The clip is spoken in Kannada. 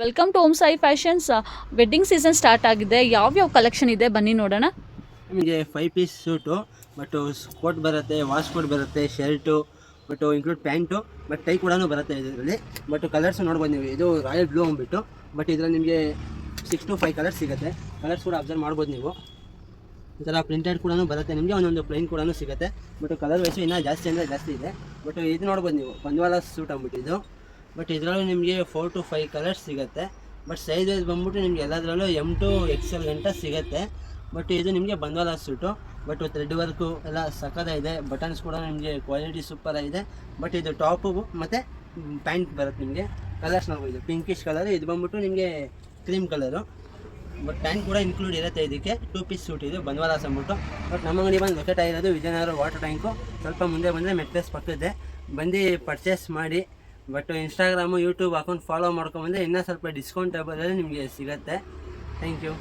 Welcome to Om Sai fashions. Wedding season start ಆಗಿದೆ. ಯಾವ್ಯಾವ ಕಲೆಕ್ಷನ್ ಇದೆ ಬನ್ನಿ ನೋಡೋಣ. ನಿಮಗೆ 5 ಪೀಸ್ ಸೂಟು ಬಟ್ ಕೋಟ್ ಬರುತ್ತೆ, ವಾಶ್ ಕೋಟ್ ಬರುತ್ತೆ, shirt but include pant but tie ಕೂಡ ಬರುತ್ತೆ ಇದರಲ್ಲಿ. ಬಟ್ ಕಲರ್ಸ್ ನೋಡ್ಬೋದು ನೀವು. ಇದು ರಾಯಲ್ ಬ್ಲೂ ಅಂದ್ಬಿಟ್ಟು ಬಟ್ ಇದರಲ್ಲಿ ನಿಮಗೆ 6 to 5 ಕಲರ್ಸ್ ಸಿಗುತ್ತೆ. ಕಲರ್ಸ್ ಕೂಡ ಅಬ್ಸರ್ವ್ ಮಾಡ್ಬೋದು ನೀವು. ಈ ಥರ ಪ್ರಿಂಟೆಡ್ ಕೂಡ ಬರುತ್ತೆ ನಿಮಗೆ, ಒಂದೊಂದು ಪ್ಲೈನ್ ಕೂಡ ಸಿಗುತ್ತೆ. ಬಟ್ ಕಲರ್ ವೈಸು ಇನ್ನೂ ಜಾಸ್ತಿ ಅಂದರೆ ಜಾಸ್ತಿ ಇದೆ. ಬಟ್ ಇದು ನೋಡ್ಬೋದು ನೀವು, ಬಂದ್ವಾಳ ಸೂಟ್ ಅಂದ್ಬಿಟ್ಟು ಇದು. ಬಟ್ ಇದರಲ್ಲೂ ನಿಮಗೆ 4 to 5 ಕಲರ್ಸ್ ಸಿಗುತ್ತೆ. ಬಟ್ ಸೈಜ್ ವೈಸ್ ಬಂದ್ಬಿಟ್ಟು ನಿಮಗೆ ಎಲ್ಲದರಲ್ಲೂ M to XL ಗಂಟ ಸಿಗುತ್ತೆ. ಬಟ್ ಇದು ನಿಮಗೆ ಬಂದ್ವಾಳ ಸೂಟು. ಬಟ್ ಥ್ರೆಡ್ ವರ್ಕು ಎಲ್ಲ ಸಕ್ಕತ್ತಾಗಿದೆ. ಬಟನ್ಸ್ ಕೂಡ ನಿಮಗೆ ಕ್ವಾಲಿಟಿ ಸೂಪರ್ ಆಗಿದೆ. ಬಟ್ ಇದು ಟಾಪು ಮತ್ತು ಪ್ಯಾಂಟ್ ಬರುತ್ತೆ ನಿಮಗೆ. ಕಲರ್ಸ್ ನೋಡ್ಬೋದು, ಇದು ಪಿಂಕಿಶ್ ಕಲರ್, ಇದು ಬಂದ್ಬಿಟ್ಟು ನಿಮಗೆ ಕ್ರೀಮ್ ಕಲರು. ಬಟ್ ಪ್ಯಾಂಟ್ ಕೂಡ ಇನ್ಕ್ಲೂಡ್ ಇರುತ್ತೆ. ಇದಕ್ಕೆ 2 ಪೀಸ್ ಸೂಟ್ ಇದು ಬಂದ್ವಾಳ ಅಂದ್ಬಿಟ್ಟು. ಬಟ್ ನಮ್ಮ ಅಂಗಡಿ ಬಂದು ಲೊಕೇಟ್ ಆಗಿರೋದು ವಿಜಯನಗರ ವಾಟರ್ ಟ್ಯಾಂಕು. ಸ್ವಲ್ಪ ಮುಂದೆ ಬಂದರೆ ಮೆಟ್ರೆಸ್ ಪಕ್ಕದೆ ಬಂದು ಪರ್ಚೇಸ್ ಮಾಡಿ. But Instagram YouTube account follow ಮಾಡ್ಕೊಂಬಂದರೆ ಇನ್ನೂ ಸ್ವಲ್ಪ ಡಿಸ್ಕೌಂಟೇಬಲಲ್ಲಿ ನಿಮಗೆ ಸಿಗುತ್ತೆ. Thank you.